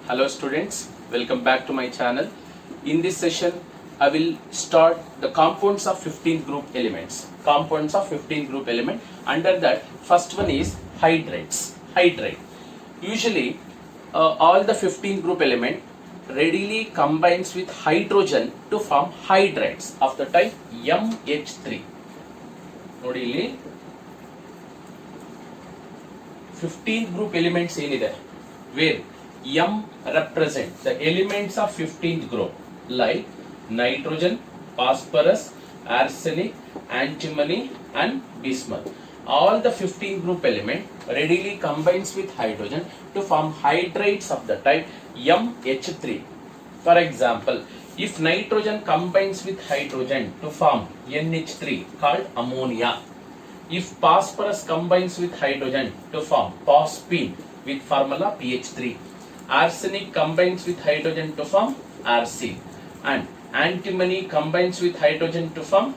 Hello students, welcome back to my channel. In this session, I will start the compounds of 15 group elements. Compounds of 15 group element. Under that, first one is hydrates. Hydrate. Usually, all the 15 group element readily combines with hydrogen to form hydrates of the type MH3. ನೋಡಿ ಇಲ್ಲಿ 15 group elements ಏನಿದೆ where M represent the elements of 15th group like nitrogen, phosphorus, arsenic, antimony and bismuth. All the 15 group element readily combines with hydrogen to form hydrates of the type MH3. For example, if nitrogen combines with hydrogen to form NH3 called ammonia. If phosphorus combines with hydrogen to form phosphine with formula PH3. Arsenic combines with hydrogen to form arsine. And antimony combines with hydrogen to form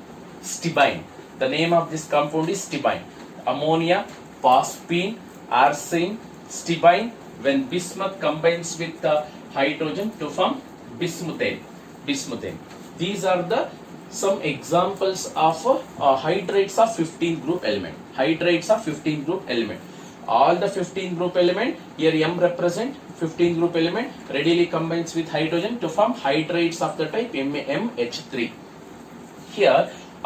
stibine. The name of this compound is stibine. Ammonia, phosphine, arsine, stibine. When bismuth combines with hydrogen to form bismuthane. These are the some examples of hydrates of 15 group element. Hydrates of 15 group element. All the 15 group element, here M represent 15 group element readily combines with hydrogen to form hydrates of the type MH3. Here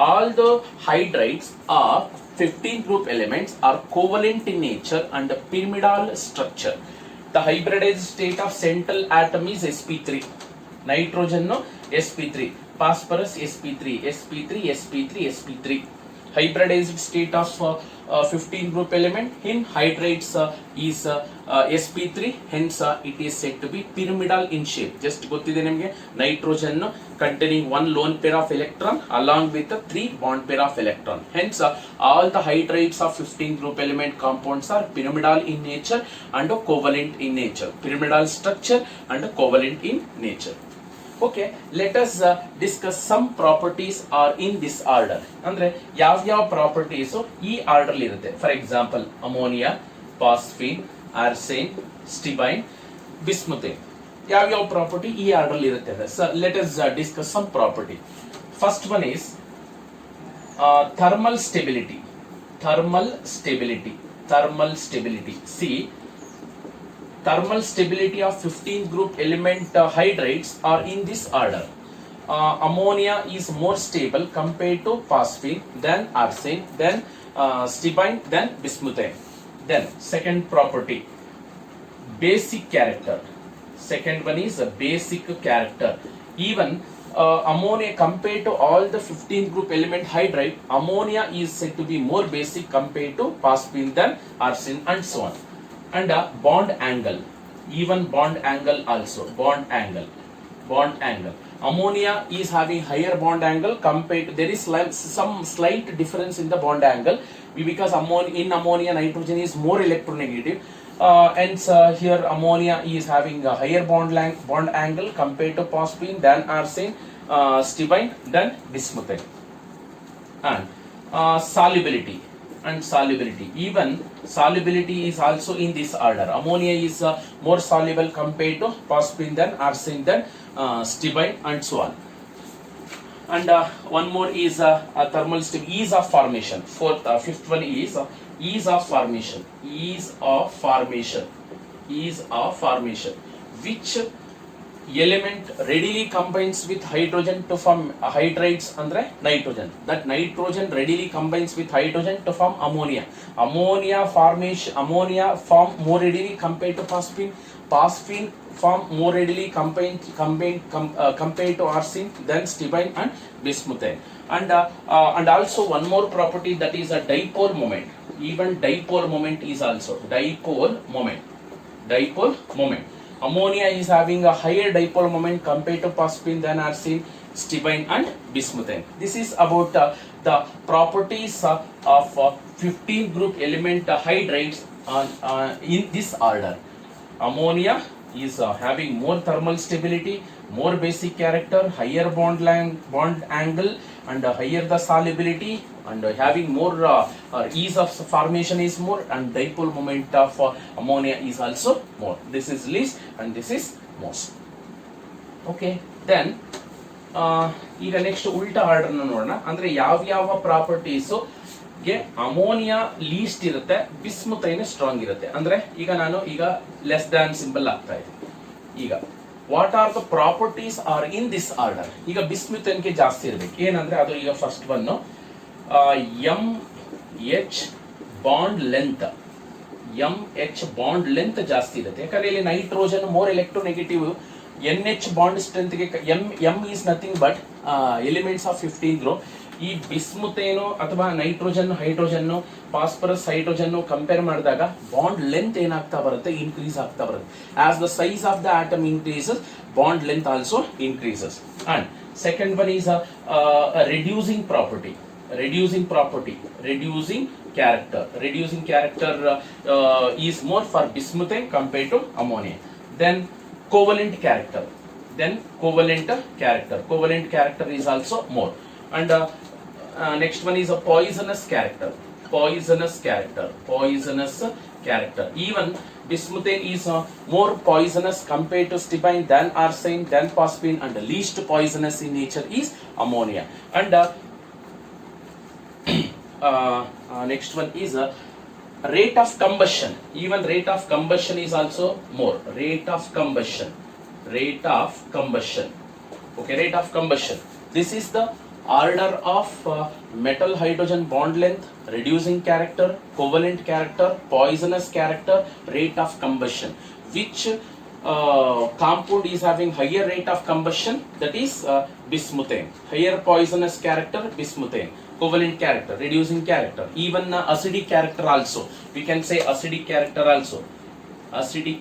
all the hydrates of 15 group elements are covalent in nature and pyramidal structure. The hybridized state of central atom is sp3. Nitrogen no sp3, phosphorus sp3, sp3. Hybridized state of 15 group element in hydrates is sp3, hence it is said to be pyramidal in shape. Just ಗೊತ್ತಿದೆ ನಿಮಗೆ nitrogen containing one lone pair of electron along with the 3 bond pair of electron. Hence all the hydrates of 15 group element compounds are pyramidal in nature and covalent in nature. Pyramidal structure and covalent in nature. Okay, let us discuss some properties are in this order. ಅಂದ್ರೆ ಯಾವ properties ಈ order ಇರುತ್ತೆ. For example, ammonia, phosphine, arsine, stibine, bismuthane. ಯಾವ property ಈ order ಇರುತ್ತೆ. So let us discuss some property. First one is thermal stability. See, thermal stability of 15 group element hydrates are in this order. Ammonia is more stable compared to phosphine, then arsine, then stibine, then bismuthane. Then second property, basic character. Second one is a basic character. Even ammonia compared to all the 15 group element hydride, ammonia is said to be more basic compared to phosphine, then arsine and so on. And bond angle, even bond angle also, bond angle. Ammonia is having higher bond angle compared to, there is some slight difference in the bond angle because in ammonia nitrogen is more electronegative. Hence here ammonia is having a higher bond angle compared to phosphine, then arsine, stibine, then bismuthane. And solubility. Even solubility is also in this order. Ammonia is more soluble compared to phosphine, then arsine, then stibine and so on. And one more is thermal stability, ease of formation. Fifth one is ease of formation. Which element readily combines with hydrogen to form hydrates andre nitrogen. That nitrogen readily combines with hydrogen to form ammonia. Ammonia form more readily compared to phosphine form more readily compared to arsine, then stibine and bismuthane. And also one more property, that is a dipole moment. Even dipole moment is also dipole moment. Ammonia is having a higher dipole moment compared to phosphine, then arsine, stibine and bismuthane. This is about the properties of 15 group element hydrates in this order. Ammonia is having more thermal stability, more basic character, higher bond angle and higher the solubility and having more or ease of formation is more, and dipole moment of ammonia is also more. This is least and this is most. Okay, then ಈಗ next ಉಲ್ಟಾ order ನೋಡೋಣ. ಅಂದ್ರೆ ಯಾವ properties ಗೆ ammonia list ಇರುತ್ತೆ, ಬಿಸ್ಮುಥೈನ್ strong ಇರುತ್ತೆ. ಅಂದ್ರೆ ಈಗ ನಾನು ಲೆಸ್ ದ್ಯಾನ್ ಸಿಂಬಲ್ ಆಗ್ತಾ ಇದೆ. ಈಗ what are the properties are in this order? ಈಗ ಬಿಸ್ಮುಥೈನ್ ಗೆ ಜಾಸ್ತಿ ಇರಬೇಕು. ಏನಂದ್ರೆ ಅದು ಈಗ first one MH bond length, MH bond length ಜಾಸ್ತಿ ಇರುತ್ತೆ. ಯಾಕಂದ್ರೆ ಇಲ್ಲಿ nitrogen more electronegative, NH bond strength ಗೆ M is nothing but elements of 15 group. ಈ ಬಿಸ್ಮುಥೇನು ಅಥವಾ nitrogen, hydrogen, phosphorus, hydrogen compare ಮಾಡಿದಾಗ ಬಾಂಡ್ ಲೆಂತ್ ಏನಾಗ್ತಾ ಬರುತ್ತೆ, ಇನ್ಕ್ರೀಸ್ ಆಗ್ತಾ ಬರುತ್ತೆ. As the size of the atom increases, bond length also increases. And second one is reducing property. Reducing character is more for bismuthane compared to ammonia. Then covalent character is also more. And next one is a poisonous character. Even bismuthane is more poisonous compared to stibine than arsine, than phosphine, and the least poisonous in nature is ammonia. And next one is rate of combustion. Even rate of combustion is also more. Rate of combustion. Okay, rate of combustion. This is the order of metal hydrogen bond length, reducing character, covalent character, poisonous character, rate of combustion. Which compound is having higher rate of combustion? That is bismuthane. Higher poisonous character, bismuthane. Covalent character, reducing character, even acidic character also. We can say acidic character also. Acidic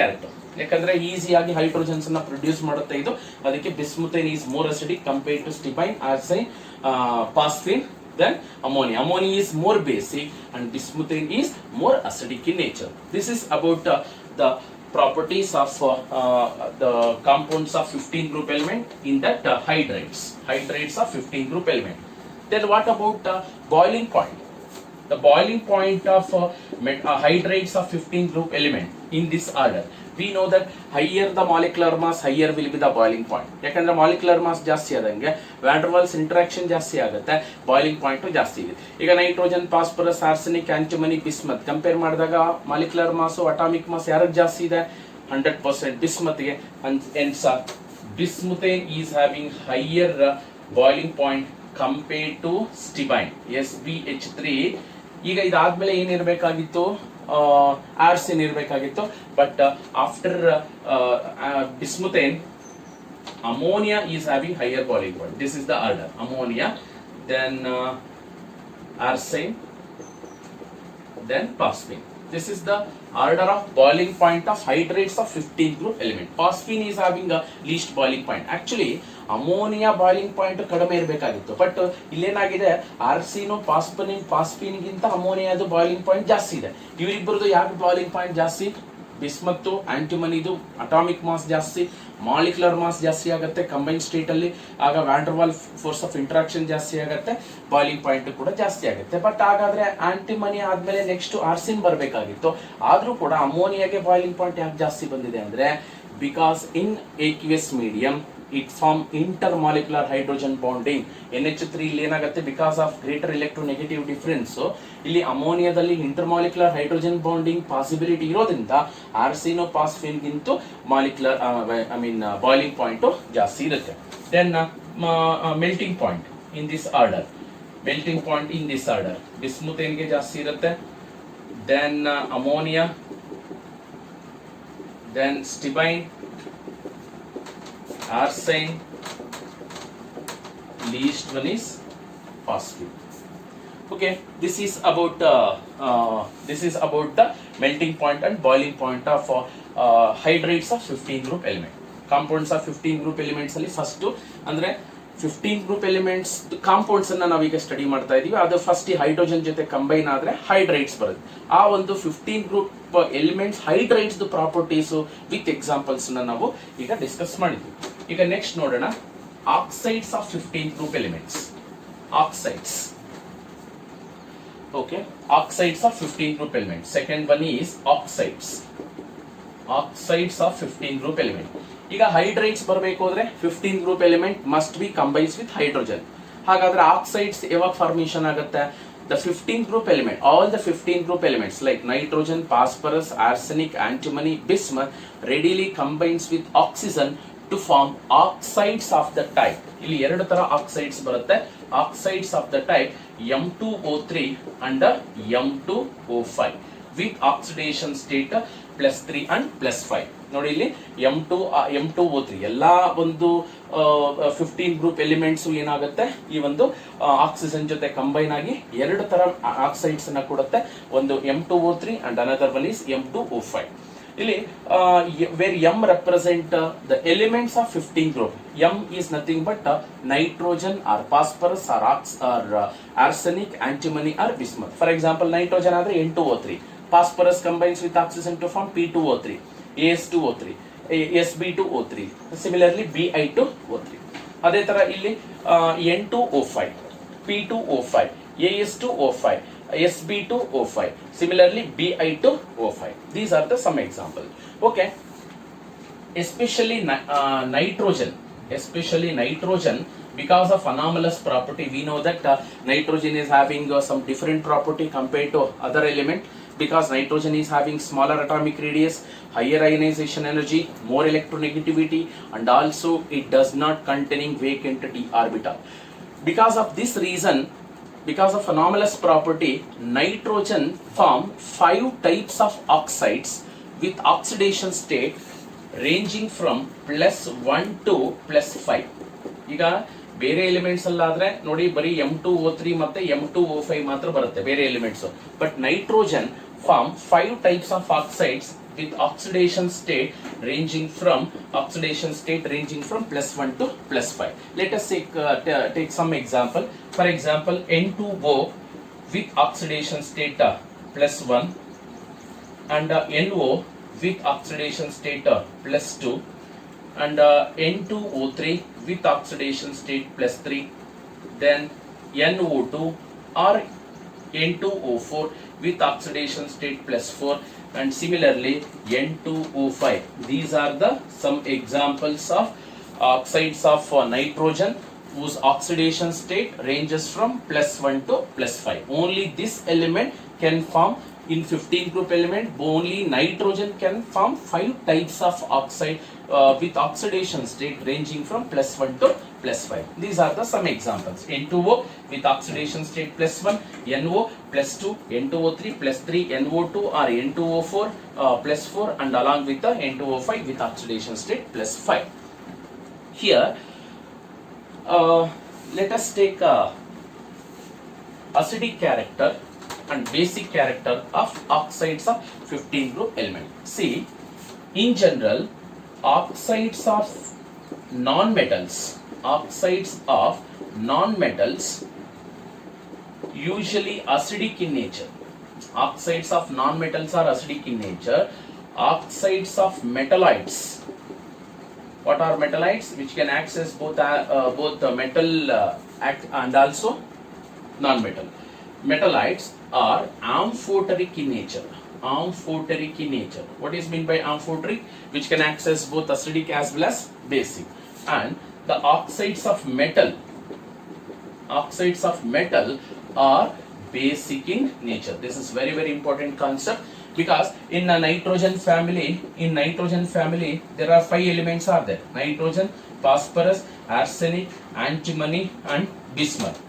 character. ಯಾಕಂದ್ರೆ ಈಸಿಯಾಗಿ hydrogens ಅನ್ನ produce ಮಾಡುತ್ತೆ ಇದು. ಅದಕ್ಕೆ bismuthine is more acidic compared to stibine, arsine, phosphine, then ammonia. Ammonia is more basic and bismuthane is more acidic in nature. This is about the properties of the compounds of 15 group element in that hydrates of 15 group element. Then what about boiling point? The boiling point of hydrates of 15 group element in this order. We know that higher the molecular mass, higher will be the boiling point. ಯಾಕಂದ್ರೆ molecular mass ಜಾಸ್ತಿ ಆದಂಗೆ van ಡರ್ walls interaction ಜಾಸ್ತಿ ಆಗುತ್ತೆ, boiling point ಜಾಸ್ತಿ ಇದೆ. ಈಗ nitrogen, phosphorus, arsenic, antimony, bismuth compare ಮಾಡಿದಾಗ molecular mass, atomic mass ಯಾರಿಗೆ ಜಾಸ್ತಿ ಇದೆ? 100% ಬಿಸ್ಮತ್ಗೆ. Hence bismuthane is having higher boiling point compared to stibine, SbH3. ಈಗ ಇದಾದ್ಮೇಲೆ ಏನಿರಬೇಕಾಗಿತ್ತು? ಆರ್ಸೆನ್ ಇರಬೇಕಾಗಿತ್ತು. But after bismuthane, ammonia is having higher boiling point. This is the order: ammonia, then arsine, then phosphine. This is the order of boiling point of hydrates of 15 group element. Phosphine is having a least boiling point. Actually ammonia boiling point ಕಡಿಮೆ ಇರಬೇಕಾಗಿತ್ತು, but ಇಲ್ಲೇನಾಗಿದೆ, ಆರ್ಸಿನು phosphine ಗಿಂತ ಅಮೋನಿಯಾದು boiling point ಜಾಸ್ತಿ ಇದೆ. ಇವರಿಬ್ಬರದು ಯಾಕೆ boiling point ಜಾಸ್ತಿ? ಬಿಸ್ಮತ್ತು, ಆಂಟಿಮನಿದು atomic mass ಜಾಸ್ತಿ, molecular mass ಜಾಸ್ತಿ ಆಗುತ್ತೆ ಕಂಬೈನ್ ಸ್ಟೇಟ್ ಅಲ್ಲಿ. ಆಗ van ಡರ್ wall force of interaction ಜಾಸ್ತಿ ಆಗುತ್ತೆ, ಬಾಯ್ಲಿಂಗ್ ಪಾಯಿಂಟ್ ಕೂಡ ಜಾಸ್ತಿ ಆಗುತ್ತೆ. ಬಟ್ ಹಾಗಾದ್ರೆ ಆಂಟಿಮನಿ ಆದ್ಮೇಲೆ ನೆಕ್ಸ್ಟ್ ಆರ್ಸಿನ್ ಬರಬೇಕಾಗಿತ್ತು. ಆದ್ರೂ ಕೂಡ ಅಮೋನಿಯಾಗೆ ಬಾಯ್ಲಿಂಗ್ ಪಾಯಿಂಟ್ ಯಾಕೆ ಜಾಸ್ತಿ ಬಂದಿದೆ ಅಂದ್ರೆ, because in aqueous medium it form intermolecular hydrogen bonding. NH3 ಇಲ್ಲಿ ಏನಾಗುತ್ತೆ, because of greater electronegative difference ಇಲ್ಲಿ ಅಮೋನಿಯಾದಲ್ಲಿ ಇಂಟರ್ಮಾಲಿಕ್ಯುಲರ್ ಹೈಡ್ರೋಜನ್ ಬಾಂಡಿಂಗ್ ಪಾಸಿಬಿಲಿಟಿ ಇರೋದ್ರಿಂದ ಆರ್ಸಿನೋ ಫಾಸ್ಫೇನ್ ಗಿಂತ ಮಾಲಿಕ್ಯುಲರ್ ಬಾಯ್ಲಿಂಗ್ ಪಾಯಿಂಟ್ ಜಾಸ್ತಿ ಇರುತ್ತೆ. Then melting point in this order, bismuthane ಗೆ ಜಾಸ್ತಿ ಇರುತ್ತೆ, then ammonia, then stibine, arsine, least one is phosphine. Okay, this is about the melting point and boiling point of hydrates of 15 group element. Compounds of 15 group elements ಅಲ್ಲಿ first ಅಂದ್ರೆ 15 group elements compounds ಅನ್ನ ನಾವೀಗ study ಮಾಡ್ತಾ ಇದೀವಿ. ಅದು first hydrogen ಜೊತೆ combine ಆದ್ರೆ ಹೈಡ್ರೈಟ್ಸ್ ಬರುತ್ತೆ. ಆ ಒಂದು 15 group elements hydrides properties with examples ನಾವು ಈಗ ಡಿಸ್ಕಸ್ ಮಾಡಿದ್ವಿ. ಈಗ ನೆಕ್ಸ್ಟ್ ನೋಡೋಣ oxides of 15 group elements. Oxides, okay, oxides of 15 group elements. Second one is oxides. Oxides of 15 group element. ಈಗ ಹೈಡ್ರೈಡ್ಸ್ ಬರಬೇಕು ಅಂದ್ರೆ 15 group element must be combines with hydrogen. ಹಾಗಾದ್ರೆ oxides ಯಾವಾಗ ಫಾರ್ಮೇಶನ್ ಆಗುತ್ತೆ? The 15 group element, all the 15 group elements like nitrogen, phosphorus, arsenic, antimony, bismuth readily combines with oxygen to form oxides of the type. ಇಲ್ಲಿ ಎರಡು ತರ oxides ಬರುತ್ತೆ. Oxides of the type M2O3 and M2O5 with oxidation state +3 and +5. ನೋಡಿ ಇಲ್ಲಿ M2O3 ಎಲ್ಲಾ ಒಂದು 15 group elements ಏನಾಗುತ್ತೆ, ಈ ಒಂದು ಆಕ್ಸಿಜನ್ ಜೊತೆ ಕಂಬೈನ್ ಆಗಿ ಎರಡು ತರ ಆಕ್ಸೈಡ್ಸ್ ಅನ್ನ ಕೊಡುತ್ತೆ. ಒಂದು M2O3 and another one is M2O5. ಇಲ್ಲಿ where M represent the elements of 15 group. M is nothing but nitrogen or phosphorus or arsenic, antimony or bismuth. For example, nitrogen ಆದ್ರೆ N2O3, phosphorus combines with oxygen to form P2O3, AS2O3, SB2O3, similarly Bi2O3. ಅದೇ ತರ ಇಲ್ಲಿ N2O5, P2O5, AS2O5, SB2O5, similarly Bi2O5. These are the some examples. Okay, especially nitrogen, because of anomalous property, we know that nitrogen is having some different property compared to other element, because nitrogen is having smaller atomic radius, higher ionization energy, more electronegativity, and also it does not containing vacant d orbital. Because of this reason, because of anomalous property, nitrogen form 5 types of oxides with oxidation state ranging from +1 to +5. ಈಗ ಬೇರೆ elements ಅಲ್ಲಾದ್ರೆ ನೋಡಿ ಬರೀ M2O3 ಮತ್ತೆ M2O5 ಮಾತ್ರ ಬರುತ್ತೆ ಬೇರೆ elements. But nitrogen form 5 types of oxides with oxidation state ranging from +1 to +5. Let us take some example. For example, N2O with oxidation state +1 and NO with oxidation state +2 and N2O3 with oxidation state +3, then NO2 or N2O4 with oxidation state +4, and similarly N2O5. These are the some examples of oxides of nitrogen whose oxidation state ranges from +1 to +5. Only this element can form in 15 group element. Only nitrogen can form 5 types of oxide with oxidation state ranging from +1 to +5. These are the some examples. N2O with oxidation state +1, NO +2, N2O3 +3, NO2 or N2O4 +4, and along with the N2O5 with oxidation state +5. Here, let us take acidic character and basic character of oxides of 15 group element. See, in general, oxides of non-metals usually acidic in nature. Oxides of non-metals are acidic in nature. Oxides of metalloids. What are metalloids? Which can access both the metal and also non-metal. Metalloids are amphoteric in nature. What is meant by amphoteric? Which can access both acidic as well as basic. And the oxides of metal are basic in nature. This is very, very important concept, because in a nitrogen family there are 5 elements are there: nitrogen, phosphorus, arsenic, antimony and bismuth.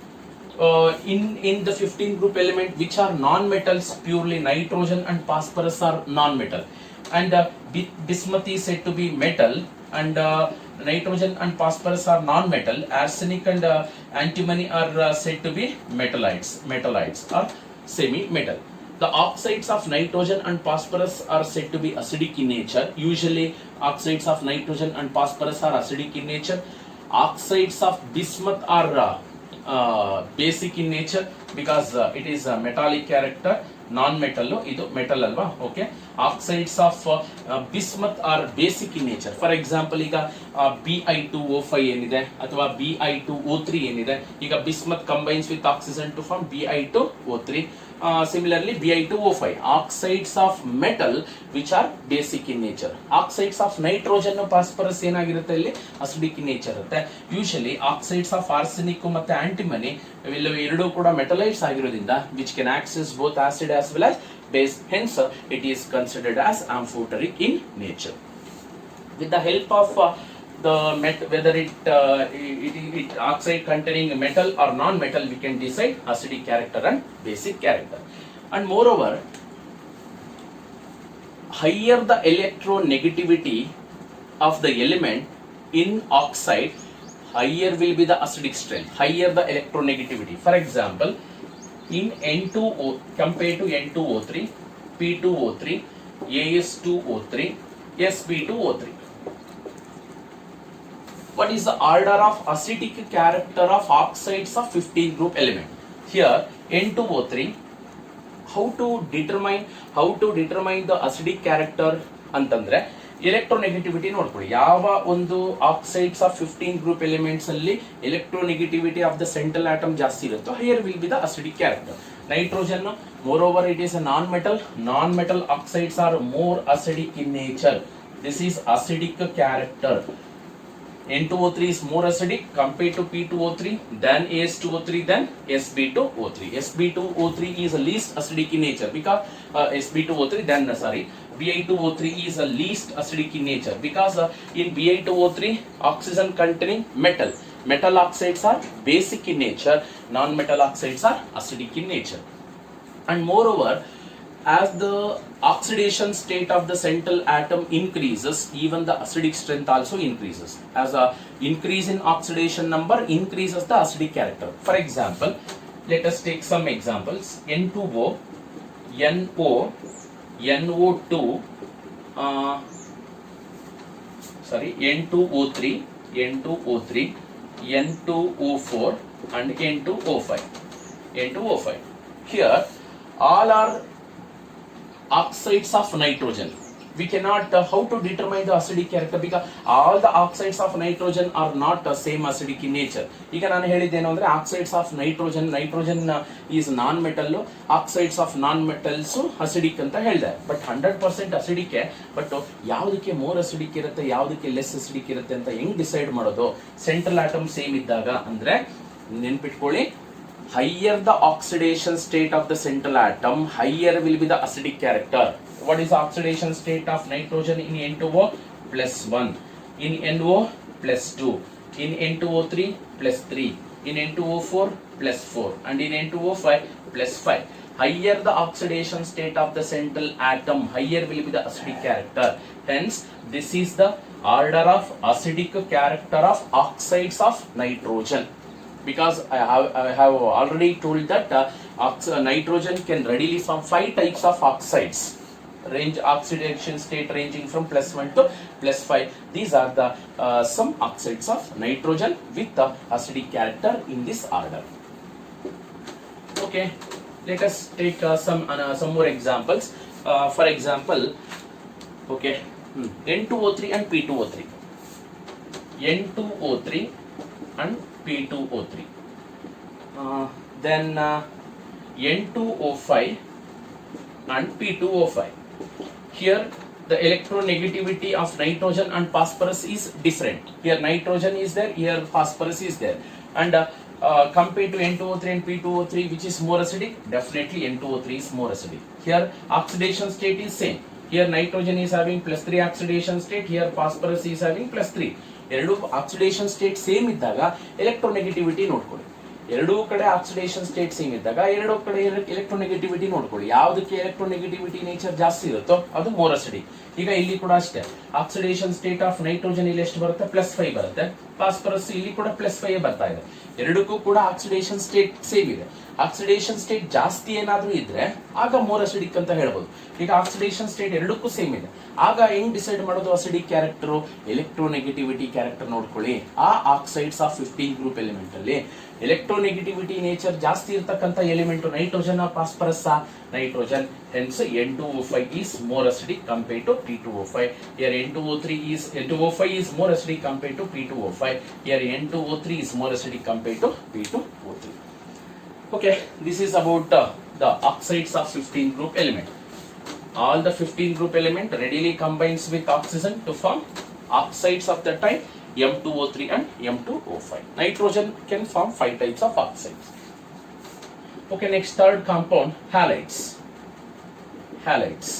In the 15 group element, which are non-metals, purely nitrogen and phosphorus are non-metal, and bismuth is said to be metal, and nitrogen and phosphorus are non-metal. Arsenic and antimony are said to be metalloids or semi-metal. The oxides of nitrogen and phosphorus are said to be acidic in nature. Usually oxides of nitrogen and phosphorus are acidic in nature. Oxides of bismuth are basic in nature, because it is a metallic character, non metal, ಇದು metal ಅಲ್ವಾ. Okay, oxides of bismuth are basic in nature. For example ಈಗ Bi2O5 ಏನಿದೆ ಅಥವಾ Bi2O3 ಏನಿದೆ, ಈಗ bismuth combines with oxygen to form Bi2O3. Similarly Bi2O5, oxides of metal which are basic in nature. Oxides of nitrogen phosphorus ಏನಾಗಿರುತ್ತೆ ಇಲ್ಲಿ acidic in nature ಇರುತ್ತೆ. Usually oxides of arsenic ಮತ್ತೆ antimony ಇವೆರಡೂ ಕೂಡ ಮೆಟಲೈಟ್ಸ್ ಆಗಿರೋದ್ರಿಂದ which can access both acid as well as base, hence it is considered as amphoteric in nature. With the help of whether it oxide containing metal or non-metal, we can decide acidic character and basic character. And moreover, higher the electronegativity of the element in oxide, higher will be the acidic strength, higher the electronegativity. For example, in N2O compared to N2O3, P2O3, As2O3, Sp2O3. What is the order of acidic character of oxides of 15 group element? Here N2O3, how to determine the acidic character ಅಂತಂದ್ರೆ electronegativity ನೋಡ್ಕೊಳ್ಳಿ. ಯಾವ ಒಂದು oxides of 15 group elements ಅಲ್ಲಿ electronegativity of the central atom ಜಾಸ್ತಿ ಇರುತ್ತೋ higher will be the acidic character. Nitrogen moreover it is a non-metal oxides are more acidic in nature. This is acidic character. N2O3 is more acidic compared to P2O3, then As2O3, then Sp2O3. Sp2O3 is least acidic in nature because Bi2O3 is the least acidic in nature because in Bi2O3 oxygen containing metal oxides are basic in nature, non-metal oxides are acidic in nature. And moreover, as the oxidation state of the central atom increases, even the acidic strength also increases. As a increase in oxidation number increases the acidic character. For example, let us take some examples. N2O, NO, NO2, N2O3, N2O4 and N2O5. Here all are oxides of nitrogen. We cannot how to determine the acidic character because all the oxides of nitrogen are not same acidic in nature. ಈಗ ನಾನು ಹೇಳಿದ್ದೇನು ಅಂದ್ರೆ oxides of nitrogen is non metal, oxides of non metals acidic ಅಂತ ಹೇಳಿದೆ. But 100% acidic, but ಯಾವುದಕ್ಕೆ more acidic ಇರುತ್ತೆ ಯಾವುದಕ್ಕೆ less acidic ಇರುತ್ತೆ ಅಂತ ಹೆಂಗ್ ಡಿಸೈಡ್ ಮಾಡೋದು? ಸೆಂಟ್ರಲ್ ಆಟಮ್ ಸೇಮ್ ಇದ್ದಾಗ ಅಂದ್ರೆ ನೆನ್ಪಿಟ್ಕೊಳ್ಳಿ, higher the oxidation state of the central atom, higher will be the acidic character. What is the oxidation state of nitrogen in N2O? +1. In NO? +2. In N2O3? +3. In N2O4? +4. And in N2O5? +5. Higher the oxidation state of the central atom, higher will be the acidic character. Hence, this is the order of acidic character of oxides of nitrogen. Because I have already told that nitrogen can readily form 5 types of oxides, oxidation state ranging from +1 to +5. These are the some oxides of nitrogen with the acidic character in this order. Okay, let us take some more examples. For example, okay, N2O3 and P2O3. N2O3 and P2O3. Then N2O5 and P2O5. Here the electronegativity of nitrogen and phosphorus is different. Here nitrogen is there, here phosphorus is there. And compared to N2O3 and P2O3, which is more acidic? Definitely N2O3 is more acidic. Here oxidation state is same. Here nitrogen is having +3 oxidation state, here phosphorus is having +3. ಎರಡು oxidation state same ಇದ್ದಾಗ electronegativity ನೋಡ್ಕೊಳ್ಳಿ. ಎರಡೂ ಕಡೆ oxidation state same ಇದ್ದಾಗ ಎರಡೂ ಕಡೆ electronegativity ನೋಡ್ಕೊಳ್ಳಿ. ಯಾವುದಕ್ಕೆ ಎಲೆಕ್ಟ್ರೋನೆಗೆಟಿವಿಟಿ ನೇಚರ್ ಜಾಸ್ತಿ ಇರುತ್ತೋ ಅದು ಮೋರ್ ಅಸಿಡಿಕ್. ಈಗ ಇಲ್ಲಿ ಕೂಡ ಅಷ್ಟೇ, ಆಕ್ಸಿಡೇಷನ್ ಸ್ಟೇಟ್ ಆಫ್ ನೈಟ್ರೋಜನ್ ಇಲ್ಲಿ ಎಷ್ಟು ಬರುತ್ತೆ? +5 ಬರುತ್ತೆ. ಫಾಸ್ಫರಸ್ ಇಲ್ಲಿ ಕೂಡ +5 ಬರ್ತಾ ಇದೆ. ಎರಡಕ್ಕೂ ಕೂಡ ಆಕ್ಸಿಡೇಷನ್ ಸ್ಟೇಟ್ ಸೇಮ್ ಇದೆ. ಆಕ್ಸಿಡೇಷನ್ ಸ್ಟೇಟ್ ಜಾಸ್ತಿ ಏನಾದ್ರೂ ಇದ್ರೆ ಆಗ ಮೋರ್ ಅಸಿಡಿಕ್ ಅಂತ ಹೇಳ್ಬೋದು. ಈಗ ಆಕ್ಸಿಡೇಷನ್ ಸ್ಟೇಟ್ ಎರಡಕ್ಕೂ ಸೇಮ್ ಇದೆ, ಆಗ ಹೆಂಗ್ ಡಿಸೈಡ್ ಮಾಡೋದು ಅಸಿಡಿಕ್ ಕ್ಯಾರೆಕ್ಟರ್? ಎಲೆಕ್ಟ್ರೋನೆಗೆಟಿವಿಟಿ ಕ್ಯಾರೆಕ್ಟರ್ ನೋಡ್ಕೊಳ್ಳಿ. ಆ ಆಕ್ಸೈಡ್ಸ್ ಆಫ್ 15 ಗ್ರೂಪ್ ಎಲಿಮೆಂಟ್ ಅಲ್ಲಿ ಎಲೆಕ್ಟ್ರೋನೆಗೆಟಿವಿಟಿ ನೇಚರ್ ಜಾಸ್ತಿ ಇರ್ತಕ್ಕಂಥ element nitrogen phosphorus nitrogen. Hence N2O5 is more acidic compared to P2O5. Here N2O5 is more acidic compared to P2O5. Here N2O3 is more acidic compared to P2O3. Okay, this is about the oxides of 15 group element. All the 15 group element readily combines with oxygen to form oxides of the type M2O3 and M2O5. Nitrogen can form 5 types of oxides. Okay, next third compound, halides. Halides.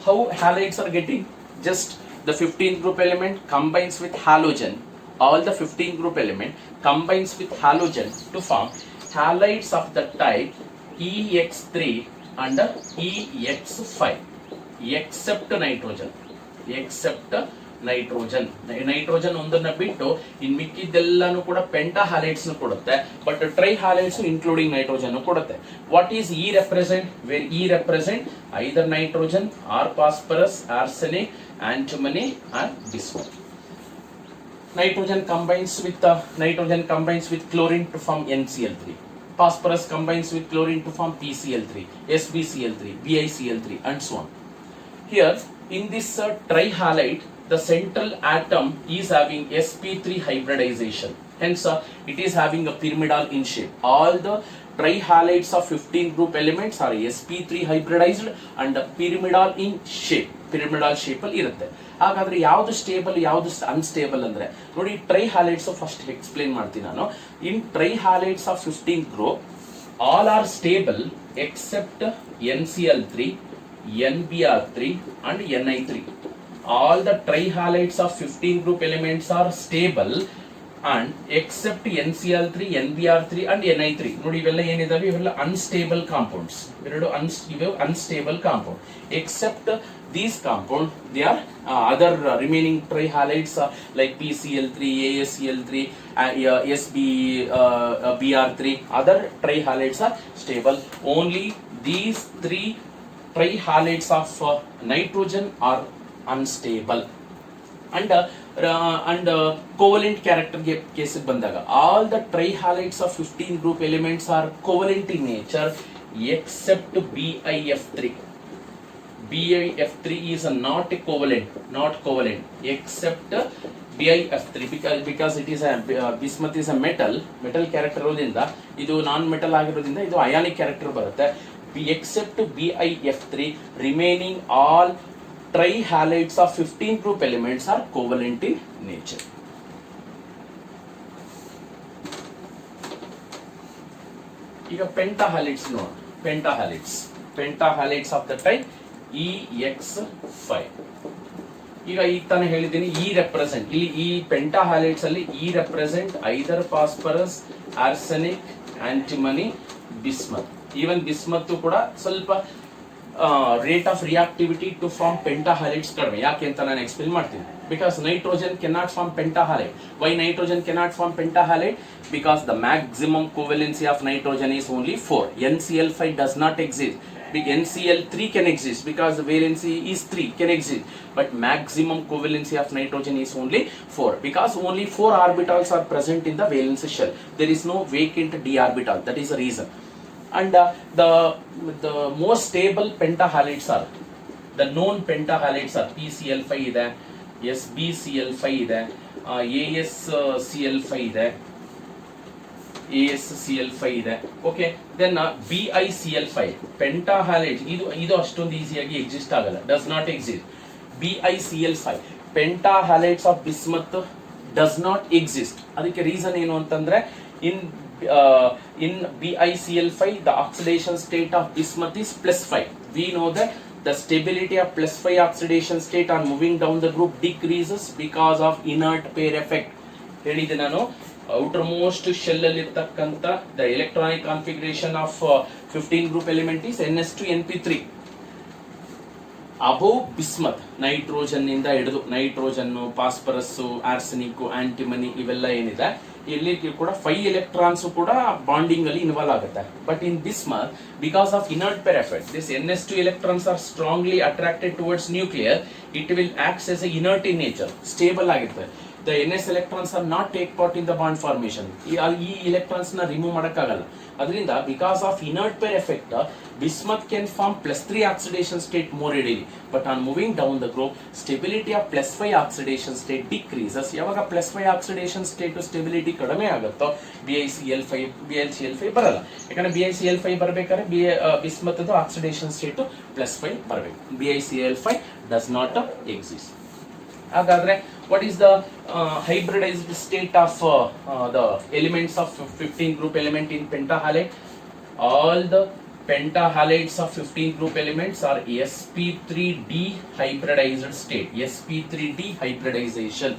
How halides are getting? Just the 15 group element combines with halogen. All the 15 group element combines with halogen to form halides of the type EX3 and EX5, except nitrogen. Except nitrogen. Nitrogen ಒಂದನ್ನ ಬಿಟ್ಟು ಇನ್ ಮಿಕ್ಕಿದ್ದೆಲ್ಲಾನು ಕೂಡ penta halides ಕೊಡುತ್ತೆ, but tri halides including nitrogen ಕೊಡುತ್ತೆ. What is E represent? Where E represent either nitrogen or phosphorus, arsenic, antimony or bismuth. Nitrogen combines with chlorine to form NCl3. Phosphorus combines with chlorine to form PCl3, SbCl3, BiCl3, and so on. Here, in this trihalide, the central atom is having sp3 hybridization. Hence, it is having a pyramidal in shape. All the trihalides of 15 group elements are sp3 hybridized and pyramidal in shape. Pyramidal shape ಅಲ್ಲಿ ಇರುತ್ತೆ. ಹಾಗಾದ್ರೆ ಯಾವುದು stable ಯಾವುದು unstable ಅಂದ್ರೆ ನೋಡಿ, ಟ್ರೈಹ್ಯಾಲೈಡ್ಸ್ first explain ಮಾಡ್ತೀನಿ ನಾನು. In trihalides of 15 group all are stable except NCl3, NBr3 and Ni3. All the trihalides of 15 group elements are stable and except NCl3, NBr3 and Ni3. ನೋಡಿ ಇವೆಲ್ಲ ಏನಿದಾವೆ, ಇವೆಲ್ಲ ಅನ್ಸ್ಟೇಬಲ್ ಕಾಂಪೌಂಡ್ಸ್. ಎರಡು unstable compound. Except these compound, they are other remaining trihalides like PCl3, ASCl3, SbBr3. Other trihalides are stable. Only these three trihalides of nitrogen are unstable. And covalent character case ಬಂದಾಗ all the trihalides of 15 group elements are covalent in nature except BiF3. BiF3 is not covalent except BiF3 because it is a bismuth is a metal character ಇರೋದ್ರಿಂದ ಇದು non metal ಆಗಿರೋದ್ರಿಂದ ಇದು ionic character ಬರುತ್ತೆ. Except BiF3, remaining all trihalides of 15 group elements are covalent in nature. ಈಗ pentahalides ನೋಡೋಣ. Pentahalides of the type EX5. ಈಗ ತಾನೇ ಹೇಳಿದ್ದೀನಿ ಇ ರೆಪ್ರೆಸೆಂಟ್, ಇಲ್ಲಿ ಈ ಪೆಂಟಾಹ್ಯಾಲೈಡ್ಸ್ ಅಲ್ಲಿ E represent either phosphorus, arsenic, antimony, bismuth. Even bismuth ಕೂಡ ಸ್ವಲ್ಪ rate of reactivity to form pentahalides ಕಡಿಮೆ. ಯಾಕೆ ಅಂತ ನಾನು ಎಕ್ಸ್ಪ್ಲೇನ್ ಮಾಡ್ತೀನಿ. Because nitrogen cannot form pentahalide. Why nitrogen cannot form pentahalide? Because the maximum covalency of nitrogen is only 4. NCl5 does not exist. NCl3 can exist because the valency is 3 can exist, but maximum covalency of nitrogen is only 4 because only 4 orbitals are present in the valence shell. There is no vacant d orbital. That is the reason. And the most stable pentahalides are the known pentahalides are PCl5 ಇದೆ, SbCl5 ಇದೆ, ASCl5 ಇದೆ, ASCl5 ಇದೆ. Okay, then BiCl5 ಪೆಂಟಾಹ್ಯಾಲೈಡ್ ಇದು ಅಷ್ಟೊಂದು ಈಸಿಯಾಗಿ exist ಆಗಲ್ಲ, does not exist. BiCl5 pentahalides of bismuth does not exist. ಅದಕ್ಕೆ reason ಏನು ಅಂತಂದ್ರೆ in BiCl5 the oxidation state of bismuth is +5. We know that the stability of +5 oxidation state on moving down the group decreases because of inert pair effect. ಹೇಳಿದೆ ನಾನು, outermost shell ಅಲ್ಲಿ ಇರತಕ್ಕಂತ the electronic configuration of 15 group element is NS2np3. above bismuth nitrogen ಇಂದ ಹಿಡಿದು nitrogen, phosphorus, arsenic, antimony ಇವೆಲ್ಲ ಏನಿದೆ ಇಲ್ಲಿ ಕೂಡ 5 ಎಲೆಕ್ಟ್ರಾನ್ಸ್ ಕೂಡ ಬಾಂಡಿಂಗ್ ಅಲ್ಲಿ ಇನ್ವಾಲ್ವ್ ಆಗುತ್ತೆ. But in bismuth because of inert pair effect this NS2 electrons are strongly attracted towards nucleus. It will act as a inert in nature, stable ಆಗಿರುತ್ತೆ. the ns electrons are not take part in the bond formation. ಈ electrons ನ remove ಮಾಡಕ್ಕಾಗಲ್ಲ. ಅದರಿಂದ because of inert pair effect, bismuth can form +3 oxidation state more readily, but on moving down the group, stability of +5 oxidation state decreases. ಯಾವಾಗ +5 oxidation state stability ಕಡಿಮೆ ಆಗುತ್ತೋ BiCl5 ಬರಲ್ಲ. ಯಾಕಂದ್ರೆ BiCl5 ಬರಬೇಕಾದ್ರೆ bismuth oxidation state +5 ಬರಬೇಕು. BiCl5 does not exist. ಹಾಗಾದ್ರೆ what is the hybridized state of the elements of 15 group element in pentahalate? All the pentahalates of 15 group elements are sp3d hybridized state. sp3d hybridization.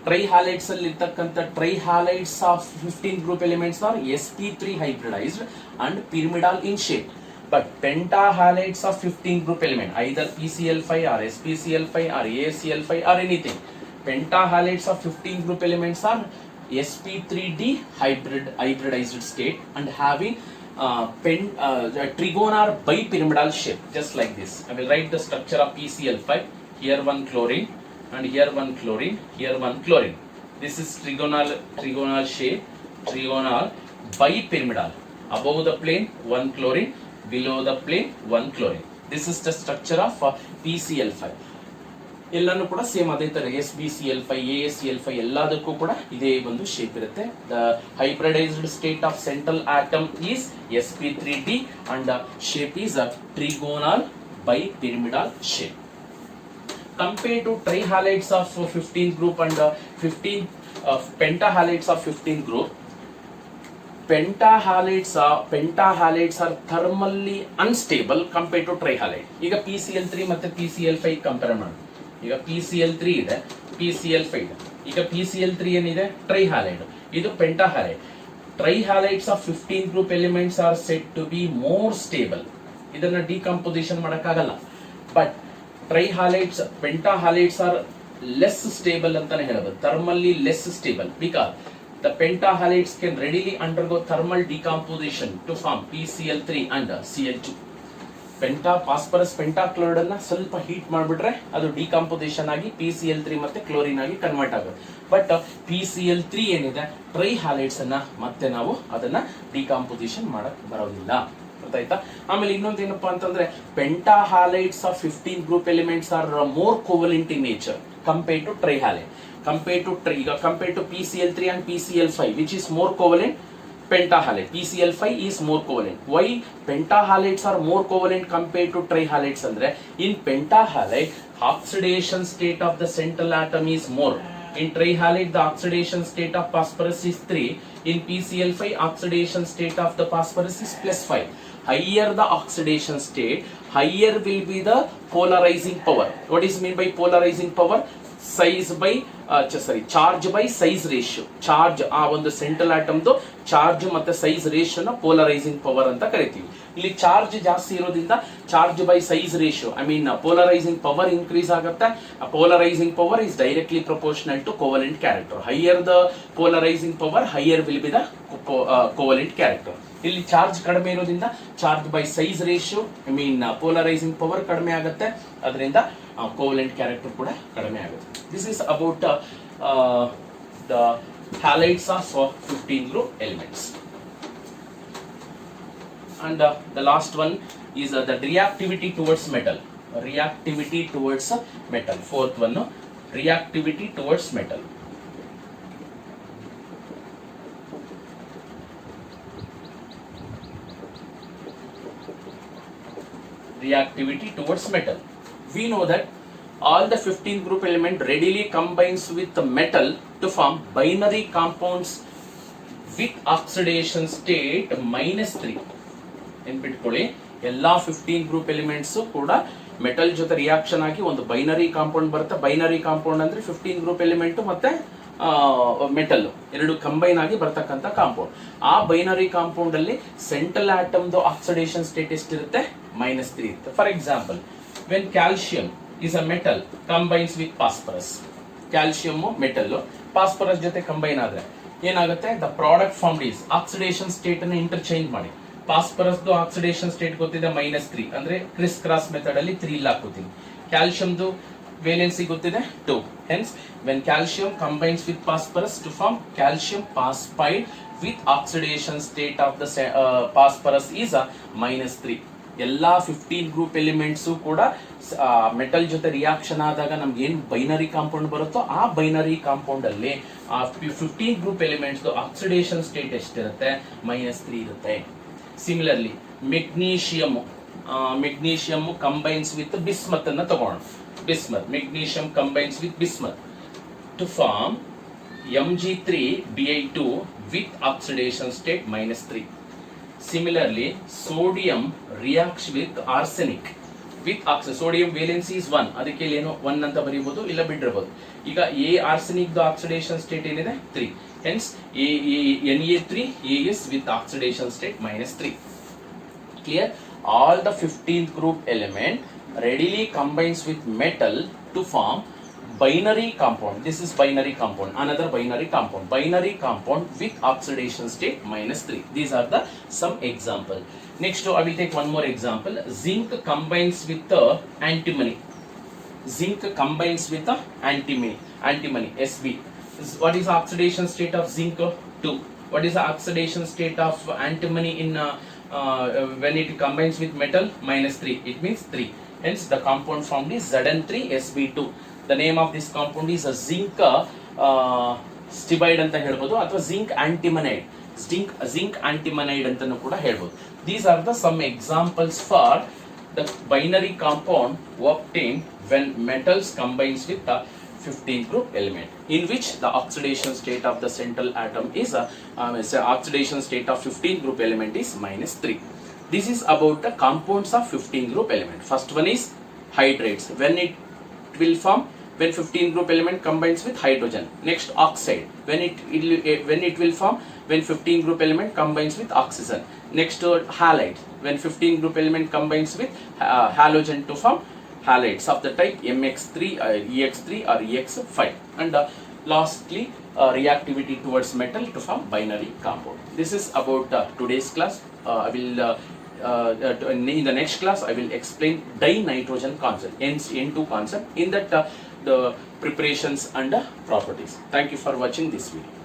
Trihalates ಅಲ್ಲಿ ಇರತಕ್ಕಂತ trihalates of 15 group elements are sp3 hybridized and pyramidal in shape. But pentahalates of 15 group element, either PCl5 or SPCl5 or ACl5 or anything, pentahalates of 15 group elements are sp3d hybridized state and having trigonal bipyramidal shape, just like this. I will write the structure of PCl5. Here one chlorine and here one chlorine, here one chlorine. This is trigonal shape, trigonal bipyramidal. Above the plane one chlorine, below the plane one chlorine. This is the structure of PCl5. ಎಲ್ಲಾನು ಕೂಡ same ಅದೇ ತರ SbCl5, ACl5 ಎಲ್ಲದಕ್ಕೂ ಕೂಡ ಇದೇ ಒಂದು shape ಇರುತ್ತೆ. The hybridized state of central atom is sp3d and the shape is a trigonal bipyramidal shape. Compared to trihalates of 15 group and 15 pentahalates of 15 group, pentahalates are thermally unstable compared to trihalate. ಈಗ PCl3 ಮತ್ತೆ PCl5 compare ಮಾಡೋಣ. ಈಗ PCl3 ಇದೆ, PCl5 ಇದೆ. ಈಗ PCl3 ಏನಿದೆ ಟ್ರೈಹಾಲೈಡ್, ಇದು ಪೆಂಟಾಹಾಲೈಡ್. Trihalates of 15 group elements are said to be more stable. ಇದನ್ನ ಡಿಕಂಪೋಸಿಷನ್ ಮಾಡಕ್ಕಾಗಲ್ಲ. But trihalates, pentahalates are less stable ಅಂತಾನೆ ಹೇಳಬಹುದು. thermally less stable because the pentahalates can readily undergo thermal decomposition to form PCl3 and Cl2. Phosphorus pentachloride ಅನ್ನ ಸ್ವಲ್ಪ heat ಮಾಡಿಬಿಟ್ರೆ ಅದು decomposition ಆಗಿ PCl3 ಮತ್ತೆ ಕ್ಲೋರಿನ್ ಆಗಿ ಕನ್ವರ್ಟ್ ಆಗುತ್ತೆ. ಬಟ್ PCl3 ಏನಿದೆ ಟ್ರೈಹಾಲೈಟ್ಸ್ ಅನ್ನ ಮತ್ತೆ ನಾವು ಅದನ್ನ ಡಿಕಾಂಪೋಸಿಷನ್ ಮಾಡಕ್ ಬರೋದಿಲ್ಲ. ಗೊತ್ತಾಯ್ತಾ? ಆಮೇಲೆ ಇನ್ನೊಂದು ಏನಪ್ಪಾ ಅಂತಂದ್ರೆ pentahalides of 15 group elements are more covalent in nature compared to trihalide. Compared to PCl3 and PCl5, which is more covalent, pentahalate. PCl5 is more covalent. Why pentahalates are more covalent compared to trihalates? Andre in pentahalate, oxidation state of the central atom is more. In trihalate, the oxidation state of phosphorus is 3. In PCl5, oxidation state of the phosphorus is +5. Higher the oxidation state, higher will be the polarizing power. What is mean by polarizing power? Charge by size ratio. Charge ಆ ಒಂದು central ಆಟಮ್ದು charge ಮತ್ತೆ size ರೇಷಿಯೋನ polarising power ಅಂತ ಕರಿತೀವಿ. ಇಲ್ಲಿ charge ಜಾಸ್ತಿ ಇರೋದ್ರಿಂದ charge by size ratio, I mean polarising power increase ಆಗುತ್ತೆ. Polarising power is directly proportional to covalent character. Higher the polarising power, higher will be the covalent character. ಇಲ್ಲಿ charge ಕಡಿಮೆ ಇರೋದ್ರಿಂದ charge by size ratio, I mean polarising power ಕಡಿಮೆ ಆಗುತ್ತೆ. ಅದರಿಂದ covalent character ಕೂಡ ಕಡಿಮೆ ಆಗುತ್ತೆ. This is about the halides of 15 group elements. And the last one is the reactivity towards metal. Reactivity towards metal. Fourth one, reactivity towards metal. Reactivity towards metal. We know that all the 15 group element readily combines with the metal to form binary compounds with oxidation state -3. ನೆನ್ಪಿಟ್ಕೊಳ್ಳಿ, ಎಲ್ಲಾ 15 group elements ಕೂಡ metal ಜೊತೆ reaction ಆಗಿ ಒಂದು binary compound ಬರುತ್ತೆ. Binary compound ಅಂದ್ರೆ 15 group element ಮತ್ತೆ metal ಎರಡು ಕಂಬೈನ್ ಆಗಿ ಬರ್ತಕ್ಕಂಥ ಕಾಂಪೌಂಡ್. ಆ ಬೈನರಿ ಕಾಂಪೌಂಡ್ ಅಲ್ಲಿ ಸೆಂಟ್ರಲ್ ಆಟಮ್ದು ಆಕ್ಸಿಡೇಷನ್ ಸ್ಟೇಟ್ ಎಷ್ಟಿರುತ್ತೆ? -3 ಇರುತ್ತೆ. For example, when calcium is a metal combines with phosphorus. Calcium metal phosphorus ಜೊತೆ ಕಂಬೈನ್ ಆದ್ರೆ ಏನಾಗುತ್ತೆ? The product formed is oxidation state ಅನ್ನು ಇಂಟರ್ಚೇಂಜ್ ಮಾಡಿ. ಫಾಸ್ಫರಸ್ ಆಕ್ಸಿಡೇಷನ್ ಸ್ಟೇಟ್ ಗೊತ್ತಿದೆ -3, ಅಂದ್ರೆ ಕ್ರಿಸ್ ಕ್ರಾಸ್ ಮೆಥಡ್ ಅಲ್ಲಿ 3 ಇಲ್ಲಿ ಹಾಕೋತೀನಿ. ಕ್ಯಾಲ್ಸಿಯಂದು valency ಗೊತ್ತಿದೆ 2. Hence, when calcium combines with phosphorus to form calcium phosphide with oxidation state of the phosphorus is a -3. ಎಲ್ಲ 15 group elements ಕೂಡ ಮೆಟಲ್ ಜೊತೆ ರಿಯಾಕ್ಷನ್ ಆದಾಗ ನಮ್ಗೆ ಏನು ಬೈನರಿ ಕಾಂಪೌಂಡ್ ಬರುತ್ತೋ ಆ ಬೈನರಿ ಕಾಂಪೌಂಡ್ ಅಲ್ಲಿ ಆ 15 ಗ್ರೂಪ್ ಎಲಿಮೆಂಟ್ಸ್ ಆಕ್ಸಿಡೇಷನ್ ಸ್ಟೇಟ್ ಎಷ್ಟಿರುತ್ತೆ -3 ಇರುತ್ತೆ. Similarly magnesium combines with bismuth ಅನ್ನ ತಗೋಣ. Bismuth magnesium combines with bismuth to form Mg3Bi2 with oxidation state -3. Similarly, sodium reacts with arsenic with oxygen. Sodium valency is 1. ಅದಕ್ಕೆ ಇಲ್ಲಿ ಏನು 1 ಅಂತ ಬರೀಬಹುದು, ಇಲ್ಲ ಬಿಟ್ಟಿರಬಹುದು. ಈಗ A arsenic the oxidation state ಏನಿದೆ 3. Hence Na3 A is with oxidation state -3. Clear? All the 15th group element readily combines with metal to form binary compound. This is binary compound, another binary compound. Binary compound with oxidation state -3. These are the some example. Next, I will take one more example. Zinc combines with the antimony. Zinc combines with the antimony, Sb. What is the oxidation state of zinc? 2. What is the oxidation state of antimony in when it combines with metal? -3. It means 3. Hence, the compound formed is Zn3Sb2. The name of this compound is a zinc stibide ಅಂತ ಹೇಳ್ಬೋದು, ಅಥವಾ zinc antimonide. Zinc antimonide ಅಂತಾನೂ ಕೂಡ ಹೇಳ್ಬೋದು. These are the some examples for the binary compound obtained when metals combines with the 15th group element, in which the oxidation state of the central atom is oxidation state of 15th group element is -3. This is about the compounds of 15th group element. First one is hydrates. When it will form when 15 group element combines with hydrogen. Next, oxide. When it will form when 15 group element combines with oxygen. Next, halide. When 15 group element combines with halogen to form halides of the type MX3, EX3 or EX5. And lastly, reactivity towards metal to form binary compound. This is about today's class. I will in the next class I will explain dinitrogen concept, N2 concept, in that the preparations and properties. Thank you for watching this video.